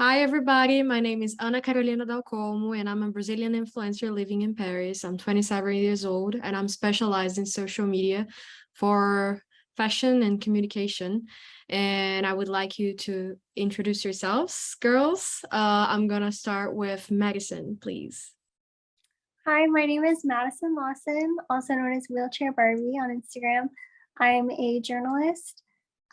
Hi, everybody. My name is Ana Carolina Dal Como, and I'm a Brazilian influencer living in Paris. I'm 27 years old, and I'm specialized in social media for fashion and communication. And I would like you to introduce yourselves, girls. I'm gonna start with Madison, please. Hi, my name is Madison Lawson, also known as Wheelchair Barbie on Instagram. I'm a journalist,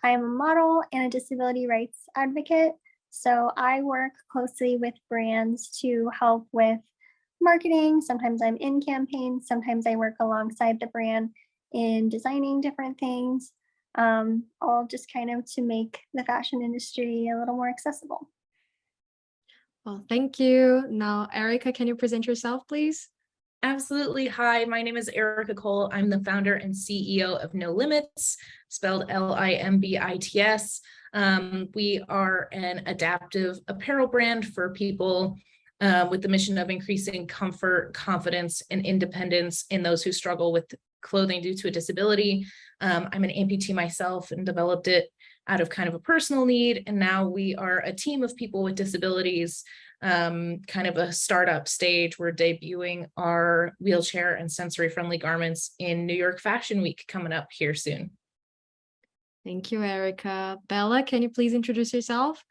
I'm a model, and a disability rights advocate. So I work closely with brands to help with marketing. Sometimes I'm in campaigns, sometimes I work alongside the brand in designing different things, all just kind of to make the fashion industry a little more accessible. Well, thank you. Now, Erica, can you present yourself, please? Absolutely. Hi, my name is Erica Cole. I'm the founder and CEO of No Limits, spelled Limbits. We are an adaptive apparel brand for people with the mission of increasing comfort, confidence, and independence in those who struggle with clothing due to a disability. I'm an amputee myself and developed it out of kind of a personal need. And now we are a team of people with disabilities, kind of a startup stage. We're debuting our wheelchair and sensory friendly garments in New York Fashion Week coming up here soon. Thank you, Erica. Bella, can you please introduce yourself?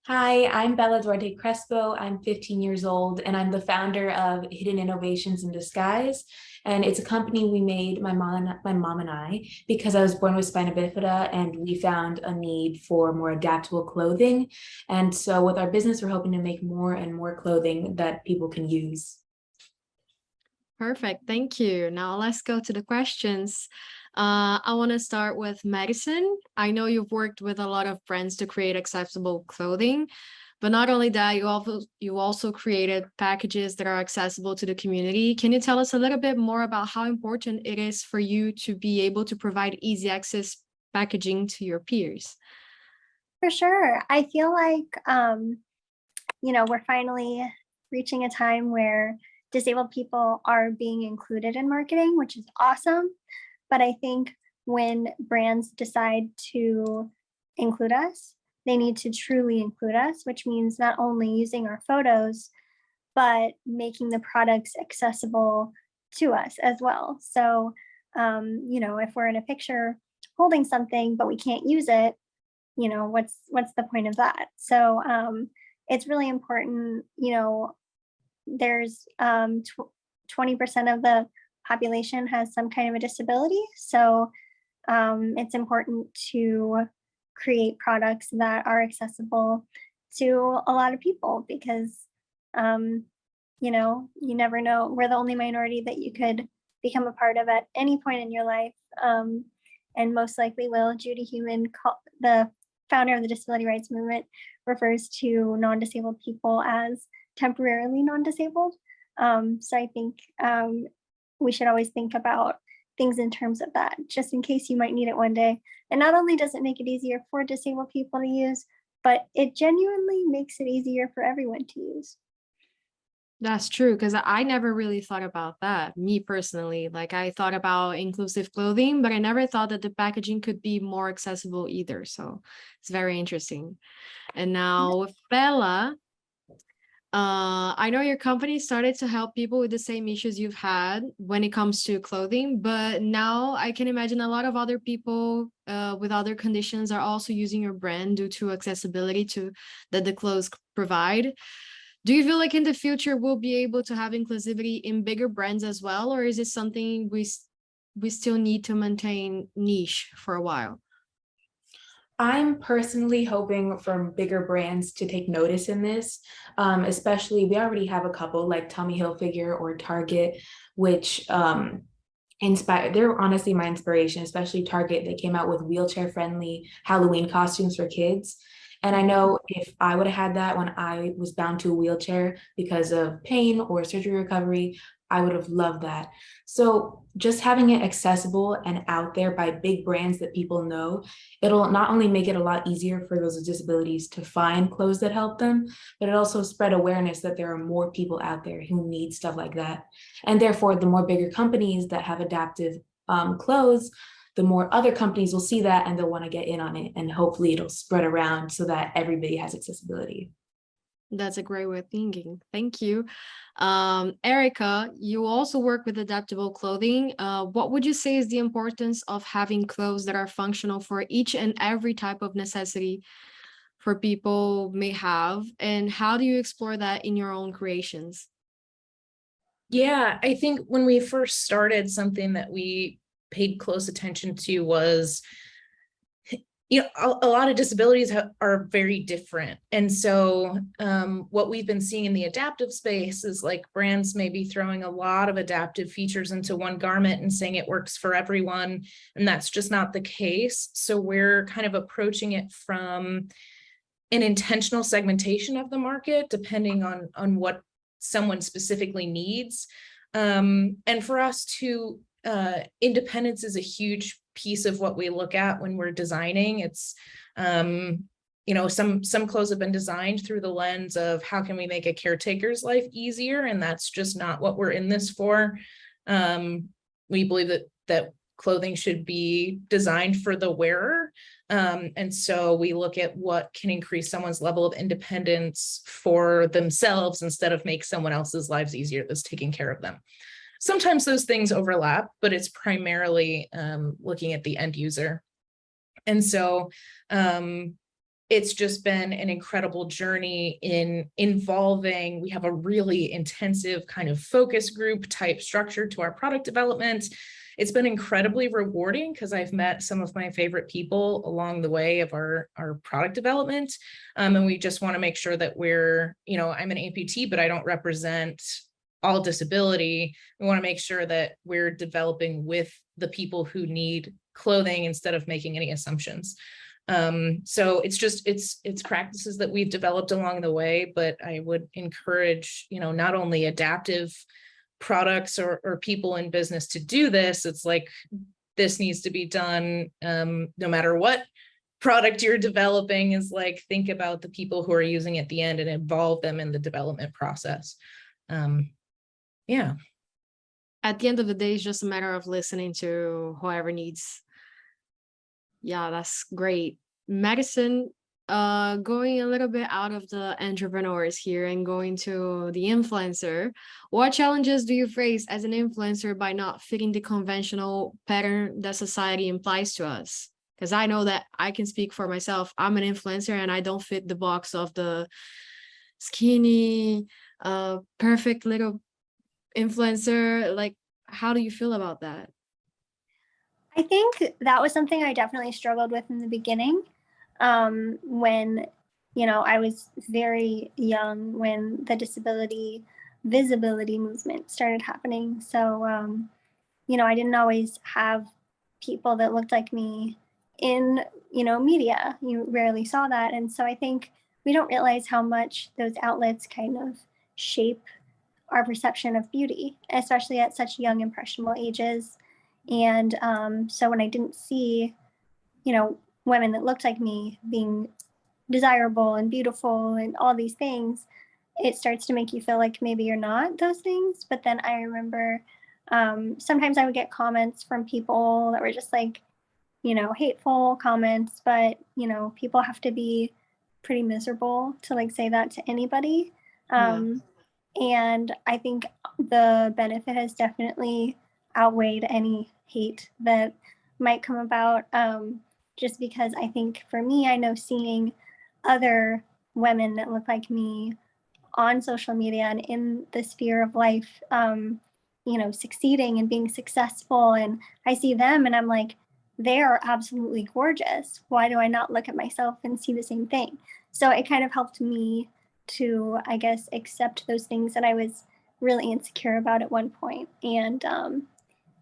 Hi, I'm Bella Duarte-Crespo. I'm 15 years old, and I'm the founder of Hidden Innovations in Disguise. And it's a company we made, my mom and I, because I was born with spina bifida, and we found a need for more adaptable clothing. And so with our business, we're hoping to make more and more clothing that people can use. Perfect. Thank you. Now let's go to the questions. I want to start with Madison. I know you've worked with a lot of brands to create accessible clothing, but not only that, you also created packages that are accessible to the community. Can you tell us a little bit more about how important it is for you to be able to provide easy access packaging to your peers? For sure. I feel like, we're finally reaching a time where disabled people are being included in marketing, which is awesome. But I think when brands decide to include us, they need to truly include us, which means not only using our photos, but making the products accessible to us as well. So, if we're in a picture holding something, but we can't use it, what's the point of that? So it's really important, there's 20% of the population has some kind of a disability. So it's important to create products that are accessible to a lot of people because, you never know. We're the only minority that you could become a part of at any point in your life. And most likely will. Judy Heumann, the founder of the disability rights movement, refers to non-disabled people as temporarily non-disabled. So I think we should always think about things in terms of that, just in case you might need it one day. And not only does it make it easier for disabled people to use, but it genuinely makes it easier for everyone to use. That's true, because I never really thought about that, me personally. Like, I thought about inclusive clothing, but I never thought that the packaging could be more accessible either. So it's very interesting. And now with Bella, I know your company started to help people with the same issues you've had when it comes to clothing, but now I can imagine a lot of other people with other conditions are also using your brand due to accessibility that the clothes provide. Do you feel like in the future we'll be able to have inclusivity in bigger brands as well, or is it something we still need to maintain niche for a while? I'm personally hoping for bigger brands to take notice in this, especially we already have a couple like Tommy Hilfiger or Target, which they're honestly my inspiration, especially Target. They came out with wheelchair friendly Halloween costumes for kids. And I know if I would have had that when I was bound to a wheelchair because of pain or surgery recovery, I would have loved that. So just having it accessible and out there by big brands that people know, it'll not only make it a lot easier for those with disabilities to find clothes that help them, but it also spread awareness that there are more people out there who need stuff like that. And therefore, the more bigger companies that have adaptive clothes, the more other companies will see that and they'll want to get in on it. And hopefully it'll spread around so that everybody has accessibility. That's a great way of thinking. Thank you. Erica, you also work with adaptable clothing. What would you say is the importance of having clothes that are functional for each and every type of necessity for people may have? And how do you explore that in your own creations? Yeah, I think when we first started, something that we paid close attention to was, a lot of disabilities are very different. And so what we've been seeing in the adaptive space is like brands may be throwing a lot of adaptive features into one garment and saying it works for everyone. And that's just not the case. So we're kind of approaching it from an intentional segmentation of the market, depending on what someone specifically needs. And for us to, independence is a huge piece of what we look at when we're designing. It's, some clothes have been designed through the lens of how can we make a caretaker's life easier, and that's just not what we're in this for. We believe that clothing should be designed for the wearer. And so we look at what can increase someone's level of independence for themselves instead of make someone else's lives easier that's taking care of them. Sometimes those things overlap, but it's primarily looking at the end user. And so it's just been an incredible journey in involving, we have a really intensive kind of focus group type structure to our product development. It's been incredibly rewarding because I've met some of my favorite people along the way of our product development. And we just want to make sure that we're, I'm an amputee, but I don't represent all disability. We want to make sure that we're developing with the people who need clothing instead of making any assumptions. So it's practices that we've developed along the way, but I would encourage, not only adaptive products or people in business to do this. It's like, this needs to be done no matter what product you're developing, is like, think about the people who are using it at the end and involve them in the development process. Yeah. At the end of the day, it's just a matter of listening to whoever needs. Yeah, that's great. Madison, going a little bit out of the entrepreneurs here and going to the influencer, what challenges do you face as an influencer by not fitting the conventional pattern that society implies to us? Because I know that I can speak for myself. I'm an influencer and I don't fit the box of the skinny, perfect little influencer. Like, how do you feel about that? I think that was something I definitely struggled with in the beginning, when, I was very young when the disability visibility movement started happening. So, I didn't always have people that looked like me in, media. You rarely saw that. And so I think we don't realize how much those outlets kind of shape our perception of beauty, especially at such young, impressionable ages. And so when I didn't see, women that looked like me being desirable and beautiful and all these things, it starts to make you feel like maybe you're not those things. But then I remember sometimes I would get comments from people that were just like, hateful comments, but, people have to be pretty miserable to like say that to anybody. Yeah. And I think the benefit has definitely outweighed any hate that might come about. Just because I think for me, I know seeing other women that look like me on social media and in the sphere of life, succeeding and being successful. And I see them and I'm like, they are absolutely gorgeous. Why do I not look at myself and see the same thing? So it kind of helped me to, I guess, accept those things that I was really insecure about at one point. And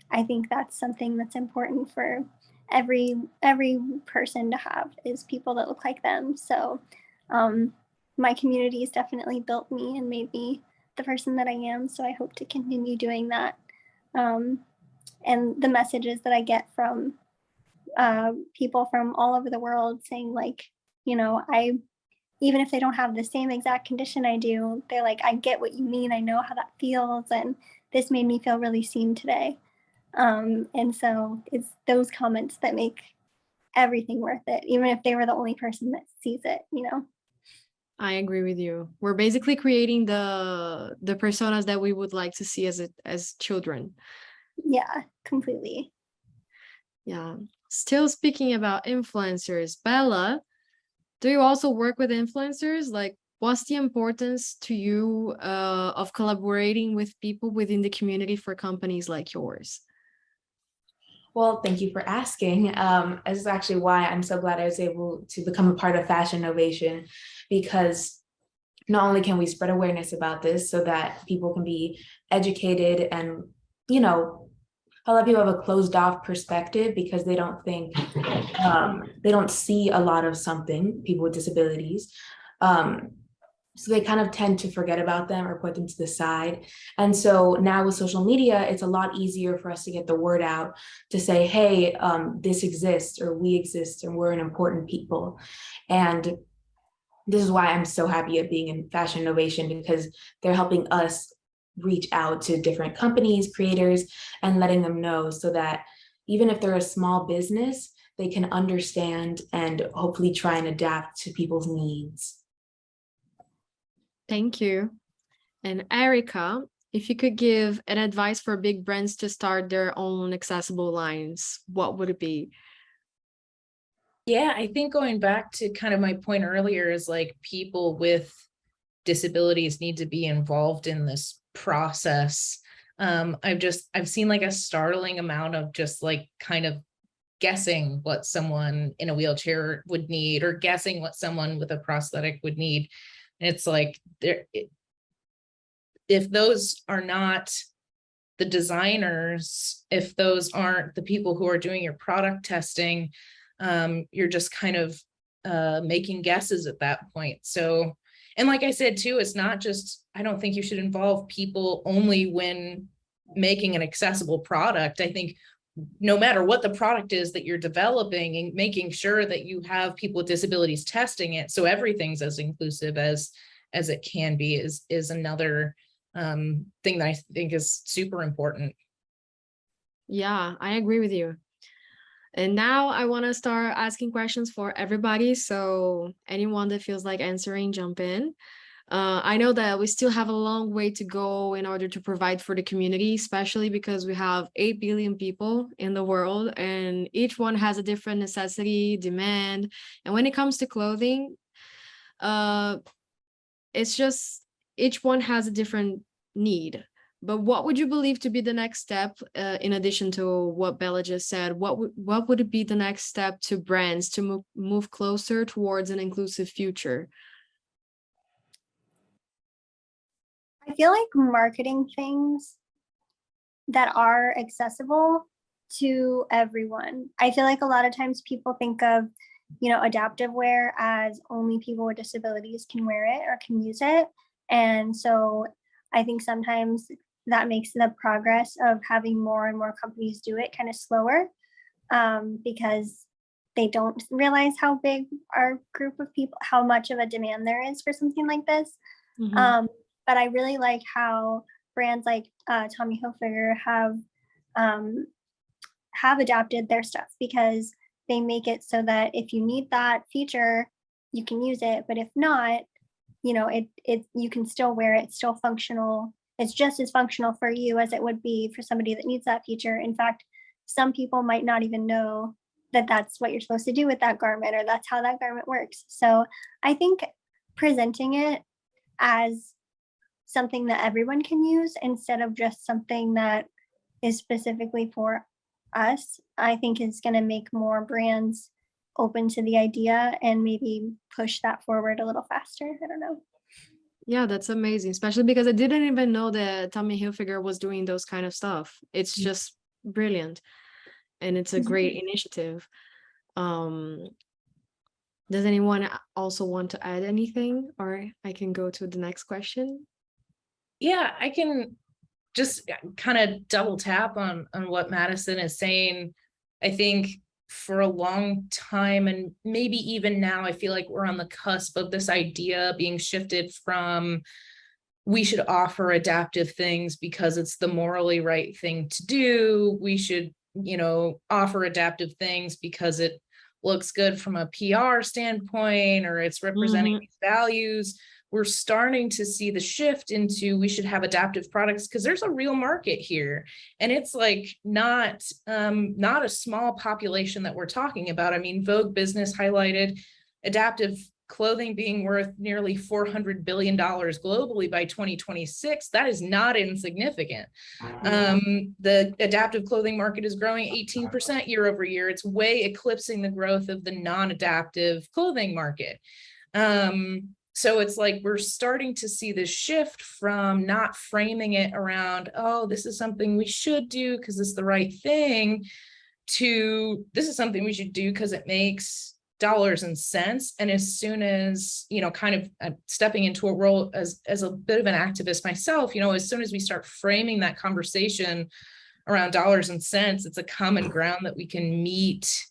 I think that's something that's important for every person to have, is people that look like them. So my community has definitely built me and made me the person that I am. So I hope to continue doing that. And the messages that I get from people from all over the world saying like, I, even if they don't have the same exact condition I do, they're like, I get what you mean. I know how that feels. And this made me feel really seen today. And so it's those comments that make everything worth it, even if they were the only person that sees it. I agree with you. We're basically creating the personas that we would like to see as children. Yeah, completely. Yeah. Still speaking about influencers, Bella, do you also work with influencers? Like, what's the importance to you of collaborating with people within the community for companies like yours? Well, thank you for asking. This is actually why I'm so glad I was able to become a part of Fashinnovation, because not only can we spread awareness about this so that people can be educated and, you know, a lot of people have a closed off perspective because they don't think, they don't see a lot of something, people with disabilities. So they kind of tend to forget about them or put them to the side. And so now with social media, it's a lot easier for us to get the word out to say, hey, this exists, or we exist, and we're an important people. And this is why I'm so happy at being in Fashinnovation, because they're helping us reach out to different companies, creators, and letting them know so that even if they're a small business, they can understand and hopefully try and adapt to people's needs. Thank you. And Erica, if you could give an advice for big brands to start their own accessible lines, what would it be? Yeah, I think going back to kind of my point earlier is like people with disabilities need to be involved in this process. I've seen like a startling amount of just like kind of guessing what someone in a wheelchair would need, or guessing what someone with a prosthetic would need. And it's like if those are not the designers, if those aren't the people who are doing your product testing, you're just kind of making guesses at that point. So, and like I said too, it's not just, I don't think you should involve people only when making an accessible product. I think no matter what the product is that you're developing, and making sure that you have people with disabilities testing it, so everything's as inclusive as it can be, is another thing that I think is super important. Yeah, I agree with you. And now I want to start asking questions for everybody. So anyone that feels like answering, jump in. I know that we still have a long way to go in order to provide for the community, especially because we have 8 billion people in the world and each one has a different necessity, demand. And when it comes to clothing, uh, it's just each one has a different need. But what would you believe to be the next step, in addition to what Bella just said? What would it be the next step to brands to move closer towards an inclusive future? I feel like marketing things that are accessible to everyone. I feel like a lot of times people think of, adaptive wear as only people with disabilities can wear it or can use it. And so I think sometimes that makes the progress of having more and more companies do it kind of slower, because they don't realize how big our group of people, how much of a demand there is for something like this. Mhm. But I really like how brands like Tommy Hilfiger um, have adapted their stuff, because they make it so that if you need that feature, you can use it. But if not, it you can still wear it. It's still functional. It's just as functional for you as it would be for somebody that needs that feature. In fact, some people might not even know that that's what you're supposed to do with that garment, or that's how that garment works. So I think presenting it as something that everyone can use instead of just something that is specifically for us, I think is going to make more brands open to the idea and maybe push that forward a little faster. I don't know. Yeah, that's amazing, especially because I didn't even know that Tommy Hilfiger was doing those kind of stuff. It's just brilliant, and it's a great initiative. Um, does anyone also want to add anything, or I can go to the next question? Yeah, I can just kind of double tap on what Madison is saying. I think for a long time, and maybe even now, I feel like we're on the cusp of this idea being shifted from, we should offer adaptive things because it's the morally right thing to do. We should, offer adaptive things because it looks good from a PR standpoint, or it's representing these values. We're starting to see the shift into we should have adaptive products because there's a real market here. And it's like not a small population that we're talking about. I mean, Vogue Business highlighted adaptive clothing being worth nearly $400 billion globally by 2026. That is not insignificant. The adaptive clothing market is growing 18% year over year. It's way eclipsing the growth of the non-adaptive clothing market. So it's like we're starting to see this shift from not framing it around, oh, this is something we should do because it's the right thing, to this is something we should do because it makes dollars and cents. And as soon as, you know, kind of stepping into a role as a bit of an activist myself, you know, as soon as we start framing that conversation around dollars and cents, it's a common ground that we can meet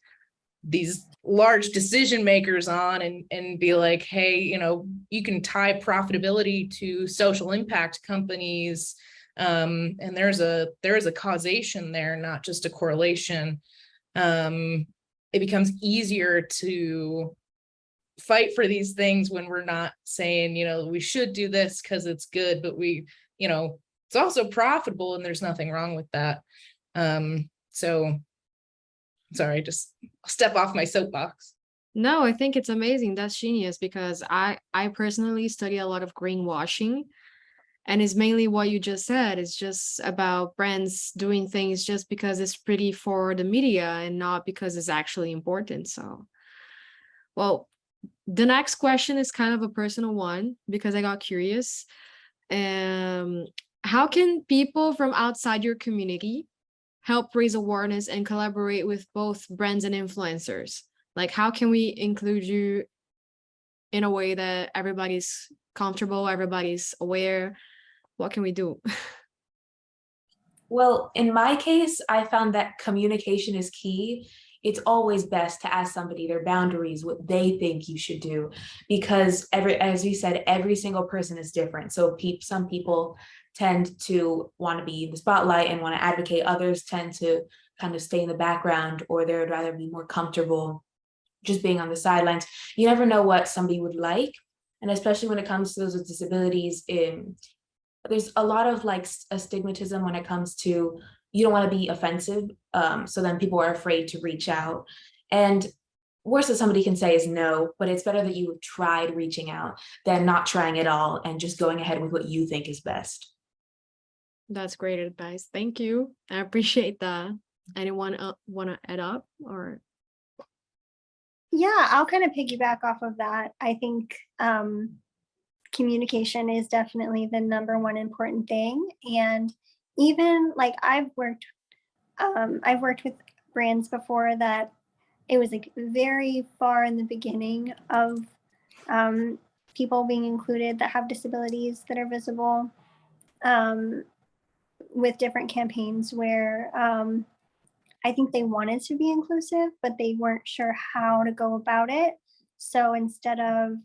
these large decision makers on and be like, hey, you know, you can tie profitability to social impact companies. And there is a causation there, not just a correlation. It becomes easier to fight for these things when we're not saying, you know, we should do this because it's good, but we, you know, it's also profitable and there's nothing wrong with that. So sorry, just step off my soapbox. No, I think it's amazing. That's genius because I personally study a lot of greenwashing, and it's mainly what you just said. It's just about brands doing things just because it's pretty for the media and not because it's actually important. So, well, the next question is kind of a personal one because I got curious. How can people from outside your community help raise awareness and collaborate with both brands and influencers? Like, how can we include you in a way that everybody's comfortable, everybody's aware? What can we do? Well, in my case, I found that communication is key. It's always best to ask somebody their boundaries, what they think you should do, because as we said, every single person is different. So some people tend to want to be in the spotlight and want to advocate. Others tend to kind of stay in the background, or they would rather be more comfortable just being on the sidelines. You never know what somebody would like. And especially when it comes to those with disabilities, there's a lot of like a stigmatism when it comes to, you don't want to be offensive. So then people are afraid to reach out. And worst that somebody can say is no, but it's better that you have tried reaching out than not trying at all and just going ahead with what you think is best. That's great advice. Thank you. I appreciate that. Anyone want to add up or? Yeah, I'll kind of piggyback off of that. I think communication is definitely the number one important thing. And even like I've worked with brands before that it was like very far in the beginning of people being included that have disabilities that are visible, with different campaigns where I think they wanted to be inclusive, but they weren't sure how to go about it. So instead of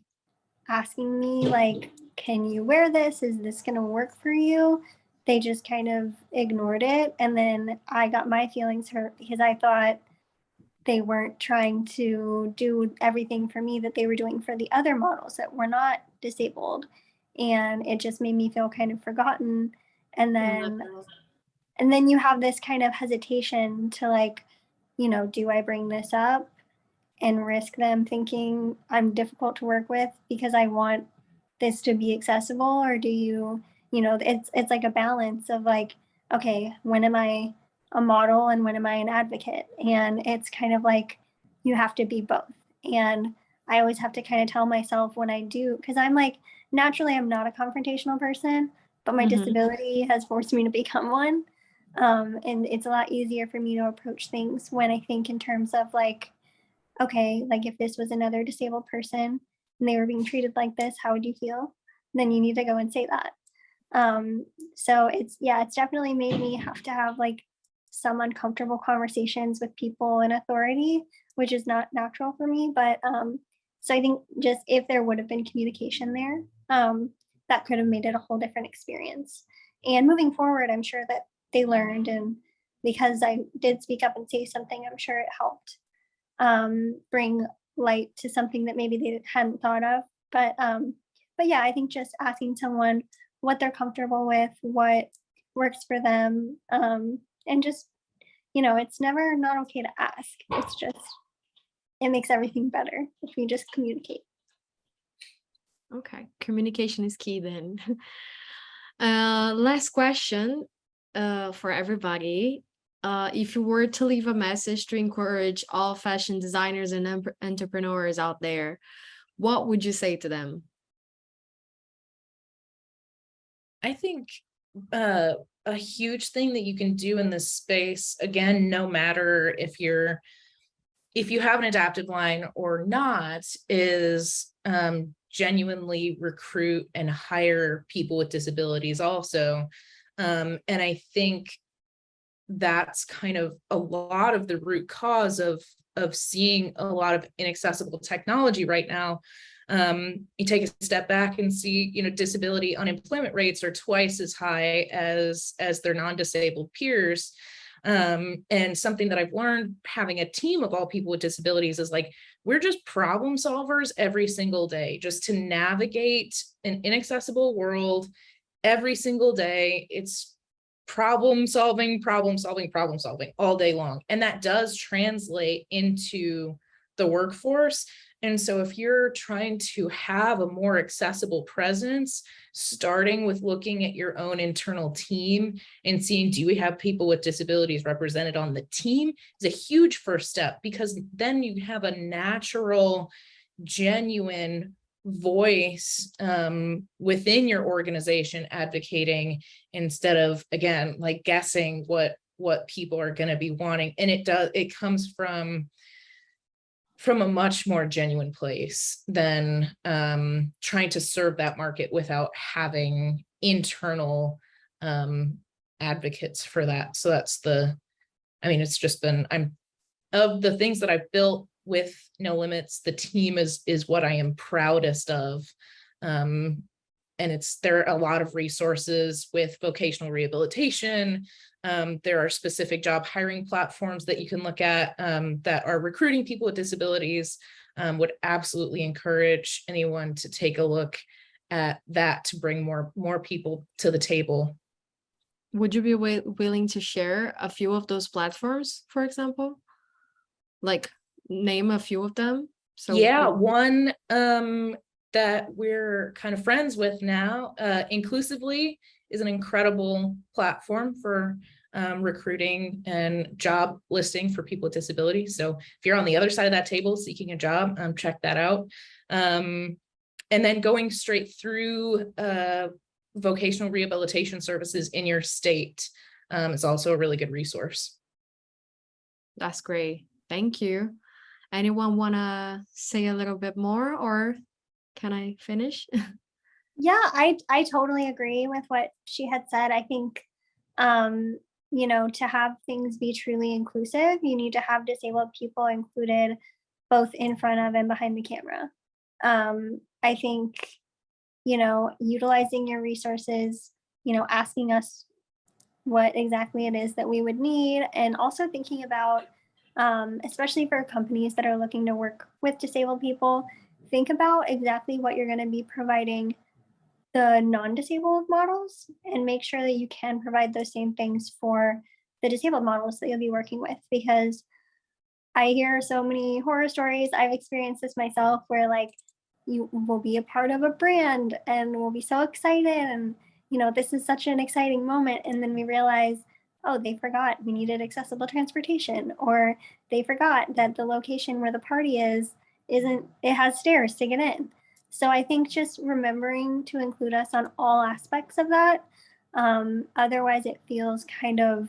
asking me like, can you wear this? Is this going to work for you? They just kind of ignored it. And then I got my feelings hurt because I thought they weren't trying to do everything for me that they were doing for the other models that were not disabled. And it just made me feel kind of forgotten. And then you have this kind of hesitation to like, you know, do I bring this up and risk them thinking I'm difficult to work with because I want this to be accessible? Or do you, you know, it's like a balance of like, okay, when am I a model and when am I an advocate? And it's kind of like you have to be both. And I always have to kind of tell myself when I do, because I'm like, naturally, I'm not a confrontational person, but my disability has forced me to become one. And it's a lot easier for me to approach things when I think in terms of like, okay, like if this was another disabled person and they were being treated like this, how would you feel? Then you need to go and say that. So it's definitely made me have to have like some uncomfortable conversations with people in authority, which is not natural for me. But so I think just if there would have been communication there, that could have made it a whole different experience. And moving forward, I'm sure that they learned, and because I did speak up and say something, I'm sure it helped. bring light to something that maybe they hadn't thought of. But yeah, I think just asking someone what they're comfortable with, what works for them, and just, it's never not okay to ask. It's just, it makes everything better if we just communicate. Okay, communication is key then. Last question for everybody. If you were to leave a message to encourage all fashion designers and entrepreneurs out there, what would you say to them? I think a huge thing that you can do in this space, again, no matter if you have an adaptive line or not, is genuinely recruit and hire people with disabilities also. And I think that's kind of a lot of the root cause of seeing a lot of inaccessible technology right now. You take a step back and see, disability unemployment rates are twice as high as their non-disabled peers. And something that I've learned having a team of all people with disabilities is like, we're just problem solvers every single day, just to navigate an inaccessible world every single day. It's problem solving all day long. And that does translate into the workforce. And so if you're trying to have a more accessible presence, starting with looking at your own internal team and seeing, do we have people with disabilities represented on the team, is a huge first step, because then you have a natural, genuine voice within your organization advocating, instead of, again, like guessing what people are going to be wanting. And it comes from a much more genuine place than trying to serve that market without having internal advocates for that. So it's just been, of the things that I've built with No Limits, the team is what I am proudest of. And there are a lot of resources with vocational rehabilitation. There are specific job hiring platforms that you can look at that are recruiting people with disabilities. Would absolutely encourage anyone to take a look at that to bring more people to the table. Would you be willing to share a few of those platforms, for example? Like, name a few of them. So yeah, one that we're kind of friends with now, Inclusively, is an incredible platform for recruiting and job listing for people with disabilities. So if you're on the other side of that table seeking a job, check that out. And then going straight through vocational rehabilitation services in your state is also a really good resource. That's great. Thank you. Anyone want to say a little bit more, or can I finish? Yeah, I totally agree with what she had said. I think, to have things be truly inclusive, you need to have disabled people included both in front of and behind the camera. I think, utilizing your resources, asking us what exactly it is that we would need, and also thinking about, especially for companies that are looking to work with disabled people, think about exactly what you're going to be providing the non-disabled models, and make sure that you can provide those same things for the disabled models that you'll be working with. Because I hear so many horror stories. I've experienced this myself, where like you will be a part of a brand and we'll be so excited, and this is such an exciting moment, and then we realize, oh, they forgot we needed accessible transportation, or they forgot that the location where the party it has stairs to get in. So I think just remembering to include us on all aspects of that. Otherwise it feels kind of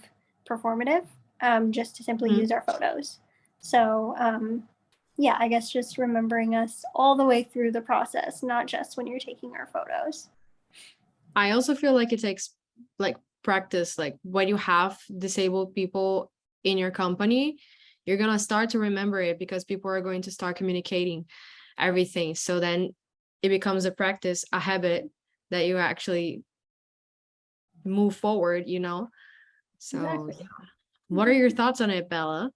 performative, just to simply use our photos. So yeah, I guess just remembering us all the way through the process, not just when you're taking our photos. I also feel like it takes like practice. Like when you have disabled people in your company, you're going to start to remember it, because people are going to start communicating everything. So then it becomes a practice, a habit that you actually move forward, So Exactly. what are your thoughts on it, Bella?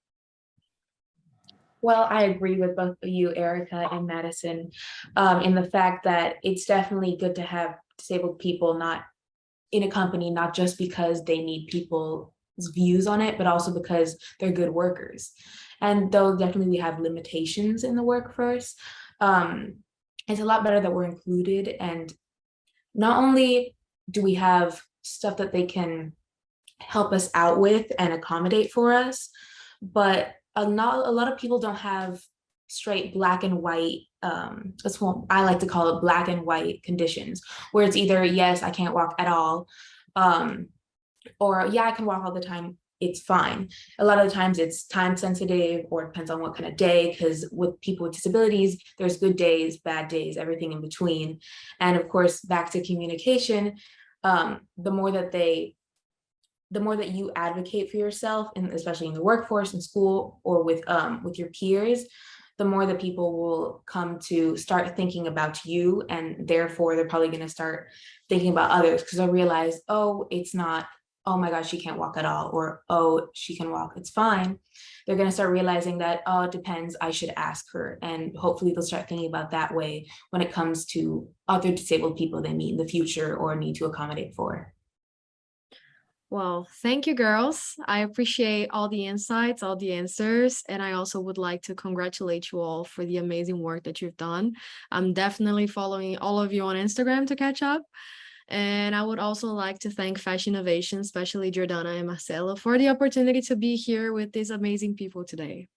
Well, I agree with both of you, Erica and Madison, in the fact that it's definitely good to have disabled people not in a company, not just because they need people's views on it, but also because they're good workers. And though definitely we have limitations in the workforce, it's a lot better that we're included. And not only do we have stuff that they can help us out with and accommodate for us, but not a lot of people don't have straight black and white, that's what I like to call it, black and white conditions, where it's either yes, I can't walk at all, or yeah, I can walk all the time, it's fine. A lot of the times it's time sensitive, or it depends on what kind of day, because with people with disabilities, there's good days, bad days, everything in between. And of course, back to communication, the more that you advocate for yourself, and especially in the workforce, in school, or with your peers, the more that people will come to start thinking about you, and therefore they're probably going to start thinking about others, because they'll realize, oh, it's not, oh my gosh, she can't walk at all, or oh, she can walk, it's fine. They're going to start realizing that, oh, it depends, I should ask her. And hopefully they'll start thinking about that way when it comes to other disabled people they meet in the future or need to accommodate for. Well, thank you, girls. I appreciate all the insights, all the answers, and I also would like to congratulate you all for the amazing work that you've done. I'm definitely following all of you on Instagram to catch up. And I would also like to thank Fashinnovation, especially Jordana and Marcelo, for the opportunity to be here with these amazing people today.